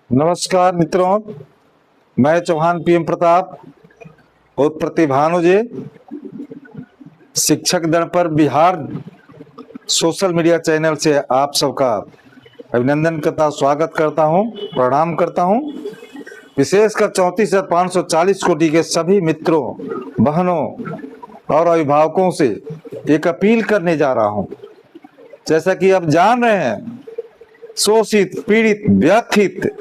नमस्कार मित्रों, मैं चौहान पीएम प्रताप और प्रतिभानुजे शिक्षक दल पर बिहार सोशल मीडिया चैनल से आप सबका अभिनंदन करता स्वागत करता हूं, प्रणाम करता हूं। विशेषकर 34,540 कोटि के सभी मित्रों, बहनों और अभिभावकों से एक अपील करने जा रहा हूं। जैसा कि आप जान रहे हैं, शोषित, पीड़ित, व्यथित,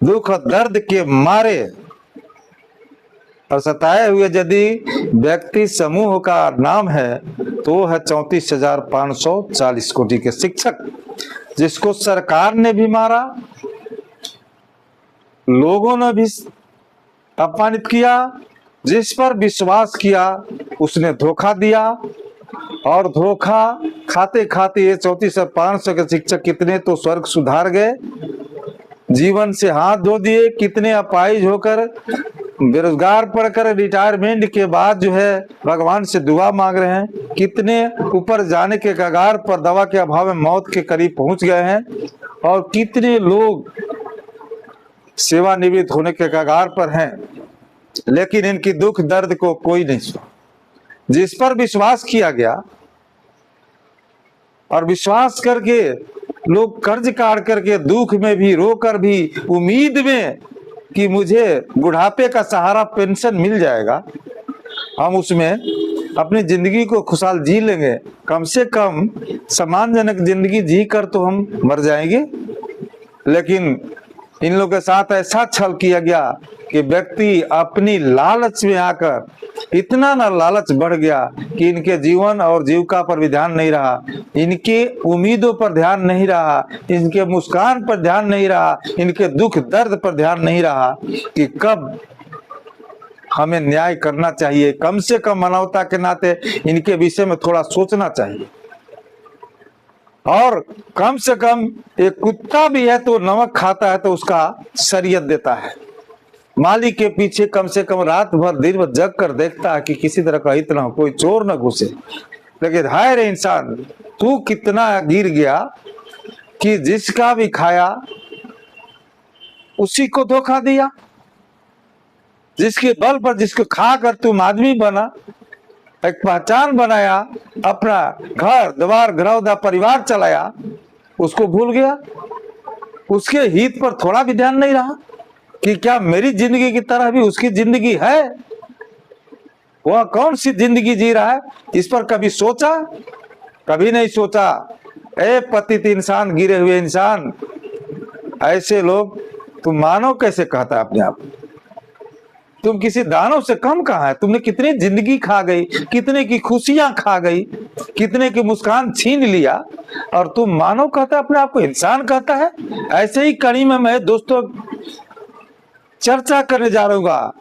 दुख और दर्द के मारे और सताए हुए यदि व्यक्ति समूह का नाम है तो वो है 34,540 कोटि के शिक्षक, जिसको सरकार ने भी मारा, लोगों ने भी अपमानित किया, जिस पर विश्वास किया उसने धोखा दिया। और धोखा खाते खाते ये 34,500 के शिक्षक कितने तो स्वर्ग सुधार गए, जीवन से हाथ धो दिए, कितने अपाहिज होकर बेरोजगार पड़कर रिटायरमेंट के बाद जो है भगवान से दुआ मांग रहे हैं, कितने ऊपर जाने के कगार पर दवा के अभाव में मौत के करीब पहुंच गए हैं, और कितने लोग सेवानिवृत्त होने के कगार पर हैं, लेकिन इनकी दुख दर्द को कोई नहीं सुना। जिस पर विश्वास किया गया और विश्वास करके लोग कर्ज काट करके दुख में भी रोकर भी उम्मीद में कि मुझे बुढ़ापे का सहारा पेंशन मिल जाएगा, हम उसमें अपनी जिंदगी को खुशहाल जी लेंगे, कम से कम सम्मानजनक जिंदगी जी कर तो हम मर जाएंगे। लेकिन इन लोगों के साथ ऐसा छल किया गया कि व्यक्ति अपनी लालच में आकर इतना ना लालच बढ़ गया कि इनके जीवन और जीविका पर भी ध्यान नहीं रहा, इनके उम्मीदों पर ध्यान नहीं रहा, इनके मुस्कान पर ध्यान नहीं रहा, इनके दुख दर्द पर ध्यान नहीं रहा कि कब हमें न्याय करना चाहिए। कम से कम मानवता के नाते इनके विषय में थोड़ा सोचना चाहिए। और कम से कम एक कुत्ता भी है तो नमक खाता है तो उसका शरीयत देता है। मालिक के पीछे कम से कम रात भर दिन भर जग कर देखता है कि किसी तरह का हित ना हो, कोई चोर न घुसे। लेकिन हाय रे इंसान, तू कितना गिर गया कि जिसका भी खाया उसी को धोखा दिया, जिसके बल पर जिसको खाकर तुम आदमी बना, एक पहचान बनाया, अपना घर द्वार घरौदा परिवार चलाया, उसको भूल गया। उसके हित पर थोड़ा भी ध्यान नहीं रहा कि क्या मेरी जिंदगी की तरह भी उसकी जिंदगी है, वह कौन सी जिंदगी जी रहा है, इस पर कभी सोचा? कभी नहीं सोचा। ए पतित इंसान, गिरे हुए इंसान, ऐसे लोग तुम मानो कैसे कहता है अपने आप? तुम किसी दानव से कम कहाँ है? तुमने कितनी जिंदगी खा गई, कितने की खुशियां खा गई, कितने की मुस्कान छीन लिया, और तुम मानव कहता है अपने आप को, इंसान कहता है। ऐसे ही कड़ी में मैं दोस्तों चर्चा करने जा रहा हूँ।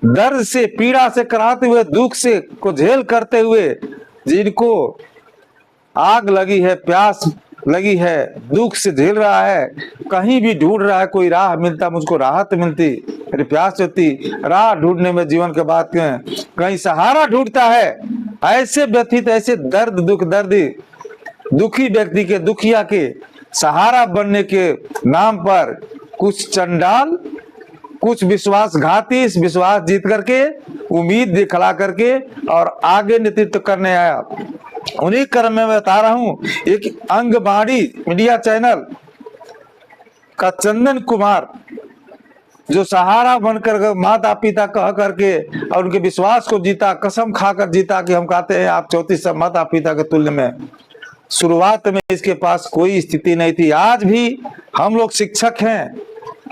दर्द से, पीड़ा से कराते हुए, दुख से को झेल करते हुए, जिनको आग लगी है, प्यास लगी है, दुख से झेल रहा है, कहीं भी ढूंढ रहा है कोई राह मिलता, मुझको राहत मिलती, मेरी प्यास होती, राह ढूंढने में जीवन के बाद कहीं सहारा ढूंढता है। ऐसे व्यथित, ऐसे दर्द दुख दर्दी दुखी व्यक्ति के, दुखिया के सहारा बनने के नाम पर कुछ चंडाल, कुछ विश्वासघाती इस विश्वास जीत करके, उम्मीद दिखला करके और आगे नेतृत्व करने आया। उन्हीं क्रम में मैं बता रहा हूं, एक अंगबाड़ी मीडिया चैनल का चंदन कुमार, जो सहारा बनकर माता पिता कह करके और उनके विश्वास को जीता, कसम खाकर जीता कि हम कहते हैं आप 34 माता पिता के तुल्य में। शुरुआत में इसके पास कोई स्थिति नहीं थी। आज भी हम लोग शिक्षक हैं,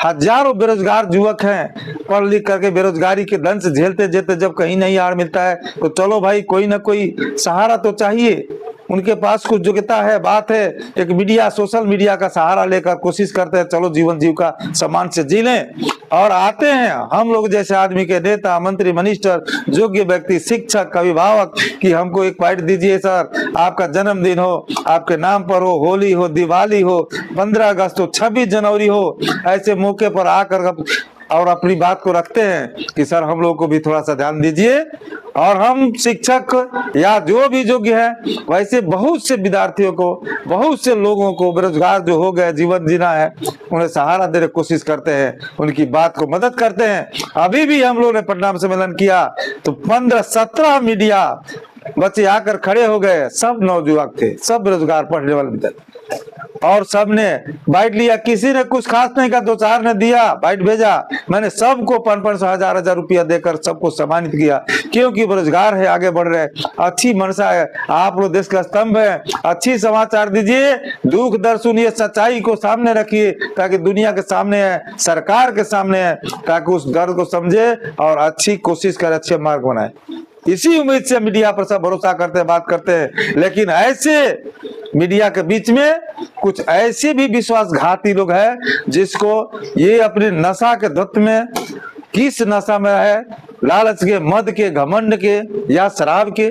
हजारों बेरोजगार युवक हैं, पढ़ लिख करके बेरोजगारी के दंश झेलते झेलते जब कहीं नहीं आड़ मिलता है तो चलो भाई कोई ना कोई सहारा तो चाहिए। उनके पास कुछ योग्यता है, बात है, एक मीडिया, सोशल मीडिया का सहारा लेकर कोशिश करते हैं चलो जीवन जीविका सम्मान से जी लें। और आते हैं हम लोग जैसे आदमी के नेता, मंत्री, मिनिस्टर, योग्य व्यक्ति, शिक्षक, अभिभावक कि हमको एक बाइट दीजिए सर, आपका जन्मदिन हो, आपके नाम पर हो, होली हो, दिवाली हो, 15 अगस्त हो, 26 जनवरी हो, ऐसे मौके पर आकर और अपनी बात को रखते हैं कि सर हम लोग को भी थोड़ा सा ध्यान दीजिए, और हम शिक्षक या जो भी योग्य है वैसे बहुत से विद्यार्थियों को, बहुत से लोगों को बेरोजगार जो हो गए, जीवन जीना है, उन्हें सहारा देने की कोशिश करते हैं, उनकी बात को मदद करते हैं। अभी भी हम लोगों ने पटना में सम्मेलन किया तो 15-17 मीडिया बच्चे आकर खड़े हो गए, सब नौजुवान थे, सब बेरोजगार पढ़ने वाले विद्यार्थी, और सबने बाइट लिया। किसी ने कुछ खास नहीं कहा, 2-4 ने दिया बाइट भेजा, मैंने सबको 500 हजार रुपया देकर सबको सम्मानित किया, क्योंकि बेरोजगार है, आगे बढ़ रहे हैं, अच्छी मनसा है, आप लोग देश का स्तंभ है, अच्छी समाचार दीजिए, दुख दर्द सुनिए, सच्चाई को सामने रखिए, ताकि दुनिया के सामने है, सरकार के सामने है, ताकि उस दर्द को समझे और अच्छी कोशिश करे, अच्छे मार्ग बनाए। इसी उम्मीद से मीडिया पर सब भरोसा करते हैं, बात करते हैं। लेकिन ऐसे मीडिया के बीच में कुछ ऐसे भी विश्वासघाती लोग हैं जिसको ये अपने नशा के धुत में, किस नशा में है, लालच के, मद के, घमंड के या शराब के,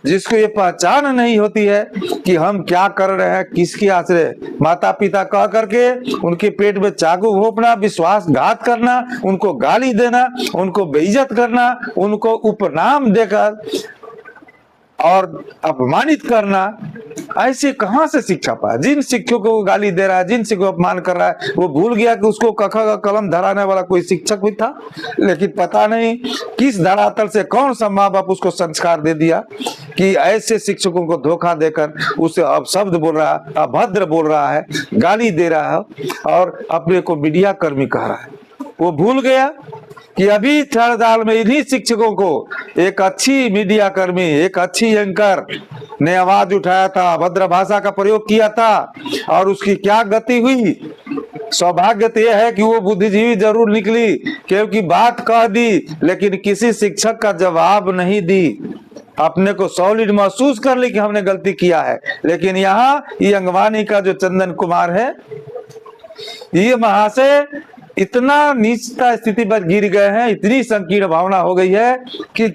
जिसको ये पहचान नहीं होती है कि हम क्या कर रहे हैं, किसके आश्रय, माता पिता कह करके उनके पेट में चाकू घोंपना, विश्वासघात करना, उनको गाली देना, उनको बेइज्जत करना, उनको उपनाम देकर और अपमानित करना, ऐसे कहां से शिक्षा पाया? जिन शिक्षकों को गाली दे रहा है, जिन शिक्षकों को अपमान कर रहा है, वो भूल गया कि उसको कखा का कलम धराने वाला कोई शिक्षक भी था। लेकिन पता नहीं किस धरातल से कौन सा माँ बाप उसको संस्कार दे दिया कि ऐसे शिक्षकों को धोखा देकर उसे अपशब्द बोल रहा है, अभद्र बोल रहा है, गाली दे रहा है और अपने को मीडिया कर्मी कह रहा है। वो भूल गया कि अभी 4 साल में इन्हीं शिक्षकों को एक अच्छी मीडिया कर्मी, एक अच्छी एंकर ने आवाज उठाया था, भद्र भाषा का प्रयोग किया था, और उसकी क्या गति हुई। सौभाग्य तो यह है कि वो बुद्धिजीवी जरूर निकली, क्योंकि बात कह दी लेकिन किसी शिक्षक का जवाब नहीं दी, अपने को सॉलिड महसूस कर ली कि हमने गलती किया है। लेकिन यहाँ ये अंगवानी का जो चंदन कुमार है, ये महाशय इतना नीचता स्थिति पर गिर गए हैं, इतनी संकीर्ण भावना हो गई है कि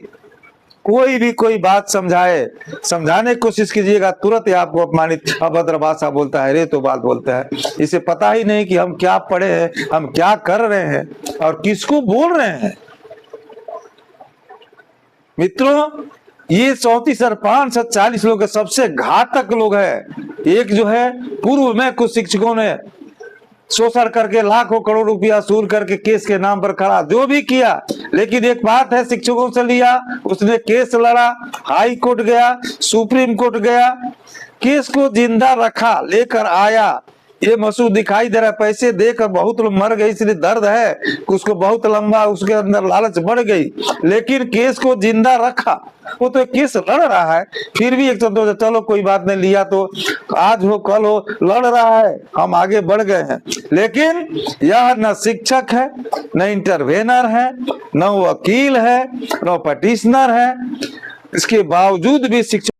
कोई भी कोई बात समझाने की कोशिश कीजिएगा, तुरंत आपको अपमानित, अभद्र भाषा बोलता है, रे तो बात बोलता है। इसे पता ही नहीं कि हम क्या पढ़े हैं, हम क्या कर रहे हैं और किसको बोल रहे हैं। मित्रों, ये 34 और 540 लोग सबसे घातक लोग हैं। एक जो है, पूर्व में कुछ शिक्षकों ने शोषण करके लाखों करोड़ रुपया वसूल करके केस के नाम पर खड़ा, जो भी किया, लेकिन एक बात है, शिक्षकों से लिया, उसने केस लड़ा, हाई कोर्ट गया, सुप्रीम कोर्ट गया, केस को जिंदा रखा, लेकर आया। ये मसूद दिखाई दे रहा है, पैसे देकर बहुत लोग मर गए, इसलिए दर्द है, उसको बहुत लंबा, उसके अंदर लालच बढ़ गई, लेकिन केस को जिंदा रखा। वो तो केस लड़ रहा है, फिर भी एक चलो कोई बात नहीं, लिया तो आज हो कल हो, लड़ रहा है, हम आगे बढ़ गए हैं। लेकिन यह न शिक्षक है, न इंटरवेनर है, न वकील है, न पटिशनर है, इसके बावजूद भी शिक्षक